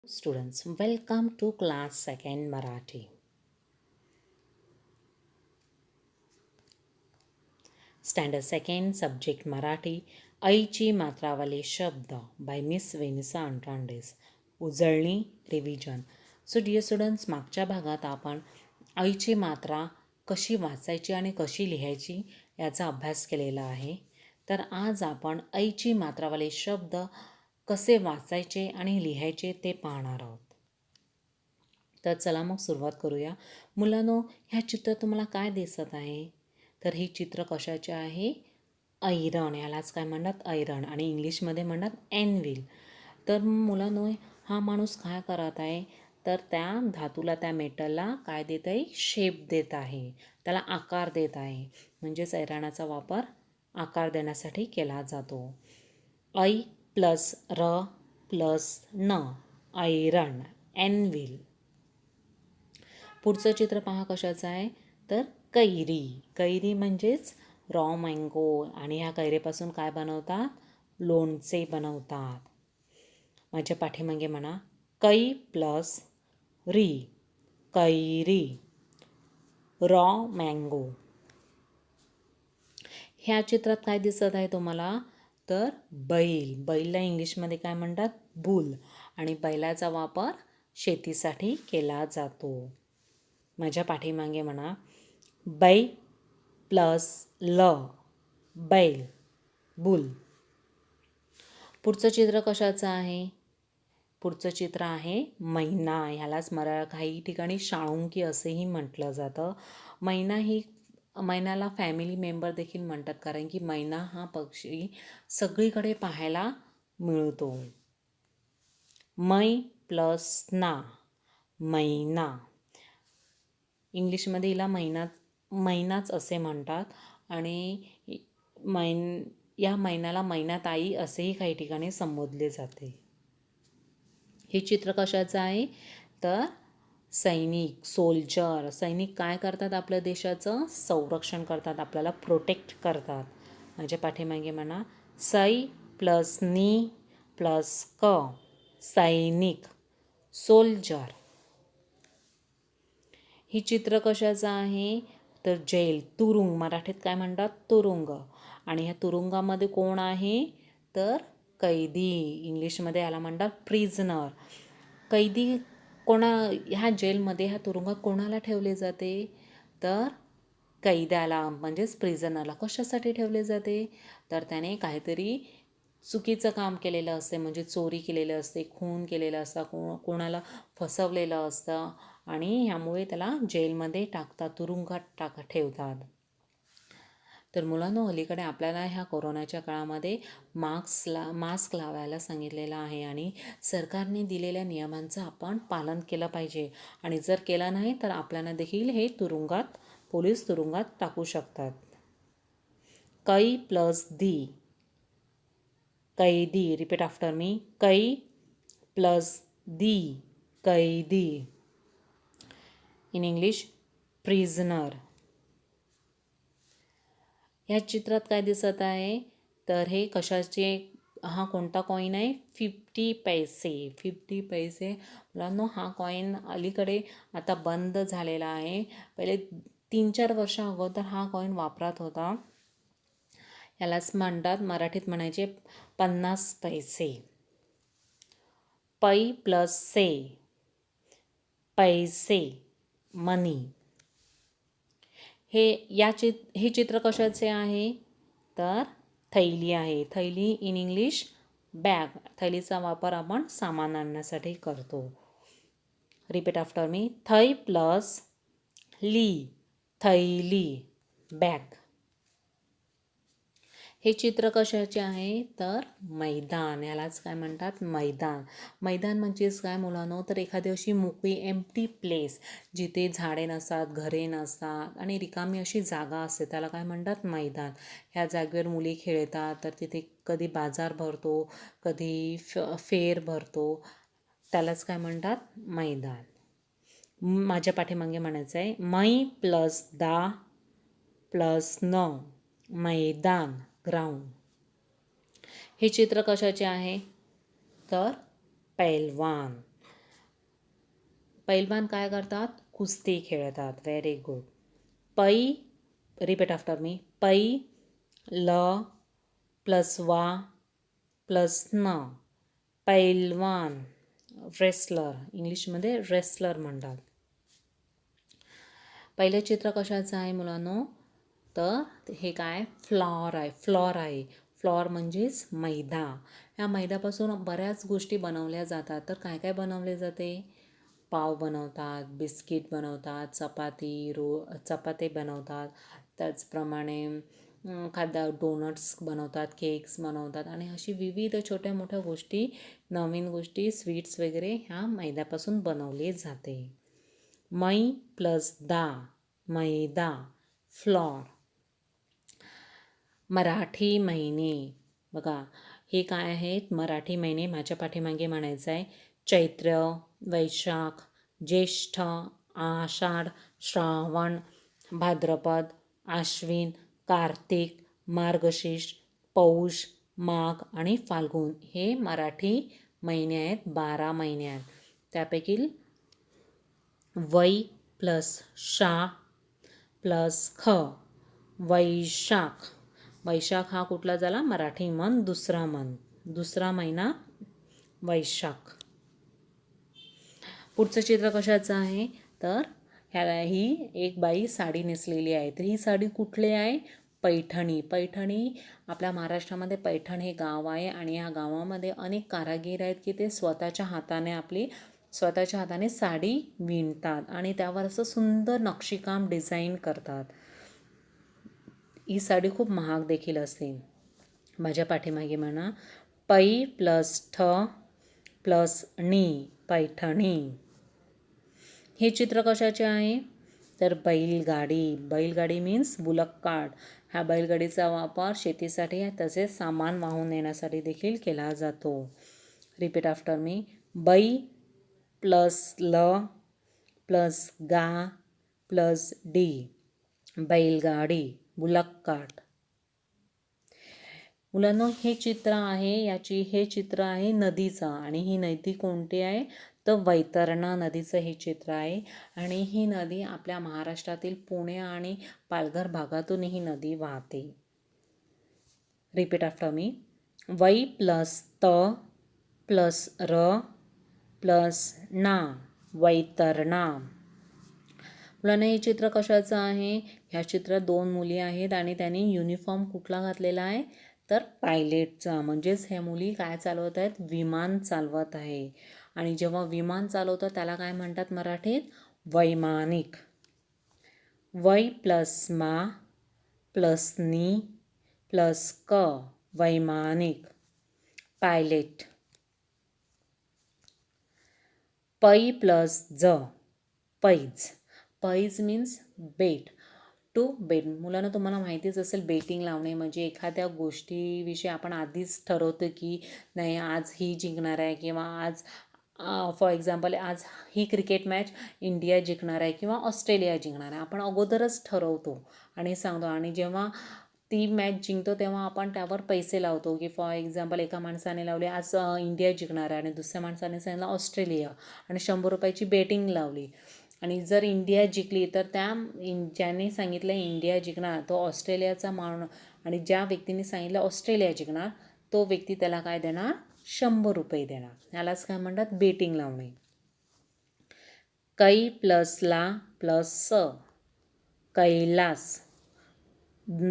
Students, welcome to class second Marathi. Standard second, subject Marathi. ऐची मात्रावाले शब्द by Miss Venisa Antrandes. उजळणी revision. So dear students, मागच्या भागात आपण ऐची मात्रा कशी वाचायची आणि कशी लिहायची याचा अभ्यास केलेला आहे. तर आज आपण ऐची मात्रावाले शब्द कसे वाचायचे आणि लिहायचे ते पाहणार आहोत. तर चला मग सुरुवात करूया. मुलांनो, ह्या चित्रात तुम्हाला काय दिसत आहे? तर ही चित्र कशाचे आहे? ऐरण. यालाच काय म्हणतात? ऐरण. आणि इंग्लिशमध्ये म्हणतात एनव्हिल. तर मुलांनो, हा माणूस काय करत आहे? तर त्या धातूला, त्या मेटलला काय देत आहे? शेप देत आहे, त्याला आकार देत आहे. म्हणजेच ऐराणाचा वापर आकार देण्यासाठी केला जातो. ऐ प्लस र प्लस न, ऐरण, एनव्हिल. पुढचं चित्र पहा कशाचं आहे? तर कैरी. कैरी म्हणजेच रॉ मँगो. आणि ह्या कैरीपासून काय बनवतात? लोणचे बनवतात. माझ्या पाठीमागे म्हणा, कै प्लस री, कैरी, रॉ मँगो. ह्या चित्रात काय दिसत आहे तुम्हाला? तर बैल. बैलला इंग्लिशमध्ये काय म्हणतात? बुल. आणि बैलाचा वापर शेतीसाठी केला जातो. माझ्या पाठीमागे म्हणा, बै प्लस ल, बैल, बुल. पुढचं चित्र कशाचं आहे? पुढचं चित्र आहे मैना. ह्यालाच काही ठिकाणी शाळुंकी असेही म्हटलं जातं. मैनाला फॅमिली मेंबर देखील म्हणतात, कारण की मैना हा पक्षी सगळीकडे पाहायला मिळतो. मै प्लस ना, मैना. इंग्लिशमध्ये हिला मैनाच असे म्हणतात. आणि या मैनाला मैनाताई असेही काही ठिकाणी संबोधले जाते. हे चित्र कशाचं आहे? तर सैनिक, सोल्जर. सैनिक काय करतात? आपल्या देशाचं संरक्षण करतात, आपल्याला प्रोटेक्ट करतात. माझ्या पाठीमागे म्हणा, सै प्लस नी प्लस क, सैनिक, सोल्जर. ही चित्र कशाचं आहे? तर जेल, तुरुंग. मराठीत काय म्हणतात? तुरुंग. आणि ह्या तुरुंगामध्ये कोण आहे? तर कैदी. इंग्लिशमध्ये याला म्हणतात प्रिझनर. कैदी ह्या जेलमध्ये, ह्या तुरुंगात कोणाला ठेवले जाते? तर कैद्याला, म्हणजेच प्रिझनरला. कशासाठी ठेवले जाते? तर त्याने काहीतरी चुकीचं काम केलेलं असते, म्हणजे चोरी केलेलं असते, खून केलेलं असतं, कोणाला फसवलेलं असतं. आणि ह्यामुळे त्याला जेलमध्ये टाकतात, तुरुंगात ठेवतात. तर मुलांनो, अलीकडे आपल्याला ह्या कोरोनाच्या काळामध्ये मास्क लावायला सांगितलेलं आहे. आणि सरकारने दिलेल्या नियमांचं आपण पालन केलं पाहिजे. आणि जर केलं नाही तर आपल्याला देखील हे पोलीस तुरुंगात टाकू शकतात. कै प्लस दी, कैदी. रिपीट आफ्टर मी, कै प्लस दी, कैदी. In English, prisoner. ह्या चित्रात काय दिसत आहे? तर हे कशाचे, हा कोणता कॉईन आहे? 50 पैसे. 50 पैसे. मुलांनो, हा कॉईन अलीकडे आता बंद झालेला आहे. पहिले 3-4 वर्षा अगोदर हा कॉईन वापरात होता. यालाच म्हणतात, मराठीत म्हणायचे 50 पैसे. पै प्लस से, पैसे, मनी. हे चित्र कशाचे आहे? तर थैली आहे. थैली इन इंग्लिश बॅग. थैलीचा वापर आपण सामान आणण्यासाठी करतो. रिपीट आफ्टर मी, थै प्लस ली, थैली, बॅग. हे चित्र कशाचे आहे? तर मैदान. यालाच काय म्हणतात? मैदान. मैदान म्हणजेच काय मुलांनो? तर एखादी अशी मोकळी एम्प्टी प्लेस, जिथे झाडे नसतात, घरे नसतात आणि रिकामी अशी जागा असते, त्याला काय म्हणतात? मैदान. ह्या जागेवर मुली खेळतात. तर तिथे कधी बाजार भरतो, कधी फेर भरतो, त्यालाच काय म्हणतात? मैदान. माझ्या पाठीमागे म्हणायचं आहे, मै प्लस दा प्लस न, मैदान, ग्राउंड. हे चित्र कशाचे आहे? तर पैलवान. पैलवान काय करतात? कुस्ती खेळतात. Very good. पै, रिपीट आफ्टर मी. पै ल प्लस वा प्लस न, पैलवान, रेसलर. इंग्लिशमध्ये रेसलर म्हणतात. पहिलं चित्र कशाचं आहे मुलांनो? तर हे काय? फ्लॉर आहे. फ्लॉर आहे. फ्लॉर म्हणजेच मैदा. ह्या मैद्यापासून बऱ्याच गोष्टी बनवल्या जातात. तर काय काय बनवले जाते? पाव बनवतात, बिस्किट बनवतात, चपाती बनवतात. त्याचप्रमाणे डोनट्स बनवतात, केक्स बनवतात आणि अशी विविध छोट्या मोठ्या गोष्टी, नवीन गोष्टी, स्वीट्स वगैरे ह्या मैद्यापासून बनवले जाते. मै प्लस दा, मैदा, फ्लॉर. मराठी महिने. बघा हे काय आहेत? मराठी महिने. माझ्या पाठीमागे म्हणायचं आहे चैत्र, वैशाख, ज्येष्ठ, आषाढ, श्रावण, भाद्रपद, आश्विन, कार्तिक, मार्गशीर्ष, पौष, माघ आणि फाल्गुन हे मराठी महिने आहेत. 12 महिने आहेत. त्यापैकी वै प्लस शा प्लस ख, वैशाख. वैशाख हा कुठला झाला? मराठी मन, दुसरा महिना वैशाख. पुढचं चित्र कशाचं आहे? तर ही एक बाई साडी नेसलेली आहे. तर ही साडी कुठली आहे? पैठणी. पैठणी आपल्या महाराष्ट्रामध्ये पैठण हे गाव आहे आणि या गावामध्ये अनेक कारागीर आहेत की ते स्वतःच्या हाताने साडी विणतात आणि त्यावर असं सुंदर नक्षीकाम डिझाईन करतात. ही साडी खूप महाग देखील असते. माझ्या पाठीमागे म्हणा पै प्लस ठ प्लस णी, पैठणी. हे चित्र कशाचे आहे? तर बैलगाडी. बैलगाडी मीन्स बुलक कार्ट. ह्या बैलगाडीचा वापर शेतीसाठी तसेच सामान वाहून नेण्यासाठी देखील केला जातो. Repeat after me. बै प्लस ल प्लस गा प्लस डी, बैलगाडी, बुलक कार्ट. मुलांनो हे चित्र आहे नदीचं आणि ही नदी कोणती आहे? तर वैतरणा नदीचं हे चित्र आहे आणि ही नदी आपल्या महाराष्ट्रातील पुणे आणि पालघर भागातून ही नदी वाहते. Repeat after me. वै प्लस त प्लस र प्लस ना, वैतरणा. मुलांना हे चित्र कशाचं आहे? ह्या चित्रात 2 मुली आहेत आणि त्यांनी युनिफॉर्म कुठला घातलेला आहे? तर पायलटचा. म्हणजेच ह्या मुली काय चालवत आहेत? विमान चालवत आहे. आणि जेव्हा विमान चालवतं त्याला काय म्हणतात मराठीत? वैमानिक. वै प्लस मा प्लस नी प्लस क, वैमानिक, पायलट. पै प्लस ज, पैज. पैज मीन्स बेट. To bet. मुलांना तुम्हाला माहितीच असेल बेटिंग लावणे म्हणजे एखाद्या गोष्टीविषयी आपण आधीच ठरवतो की नाही आज ही जिंकणार आहे किंवा आज फॉर एक्झाम्पल आज ही क्रिकेट मॅच इंडिया जिंकणार आहे किंवा ऑस्ट्रेलिया जिंकणार आहे. आपण अगोदरच ठरवतो आणि सांगतो आणि जेव्हा ती मॅच जिंकतो तेव्हा आपण त्यावर पैसे लावतो की फॉर एक्झाम्पल एका माणसाने लावले आज इंडिया जिंकणार आहे आणि दुसऱ्या माणसाने सांगितलं ऑस्ट्रेलिया आणि 100 रुपयाची बेटिंग लावली आणि जर इंडिया जिंकली तर ज्याने सांगितलं इंडिया जिंकणार तो ऑस्ट्रेलियाचा आणि ज्या व्यक्तीने सांगितलं ऑस्ट्रेलिया जिंकणार तो व्यक्ती त्याला काय देणार? 100 रुपये देणार. यालाच काय म्हणतात? बेटिंग लावणे. कै प्लस ला प्लस स, Kailas,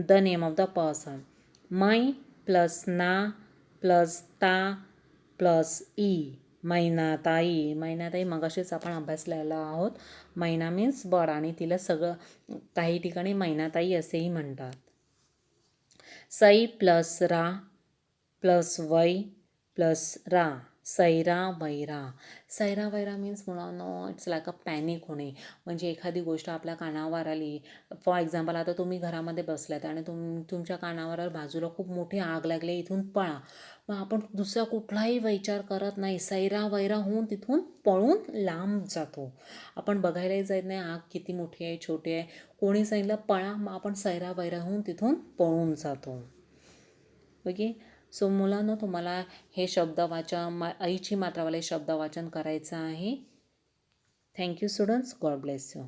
the name of the person. मै प्लस ना प्लस ता प्लस ई, मैनाताई. मैनाताई मगाशीच आपण अभ्यासलेला आहोत. मैना मीन्स बर्ड आणि तिला काही ठिकाणी मैनाताई असेही म्हणतात. सै प्लस रा प्लस वै प्लस रा, सैरा वैरा. सैरा वैरा मीन्स मुलांनो इट्स लाईक अ पॅनिक होणे. म्हणजे एखादी गोष्ट आपल्या कानावर आली फॉर एक्झाम्पल आता तुम्ही घरामध्ये बसलात आणि तुमच्या कानावर बाजूला खूप मोठी आग लागली, इथून पळा. मग आपण दुसरा कुठलाही विचार करत नाही, सैरा वैरा होऊन तिथून पळून लांब जातो. आपण बघायलाही जात नाही आग किती मोठी आहे छोटी आहे. कोणी सांगितलं पळा मग आपण सैरा वैरा होऊन तिथून पळून जातो. ओके. सो मुलांनो तुम्हाला हे शब्दवाचन आईची मात्रावाले शब्दवाचन करायचं आहे. Thank you students. God bless you.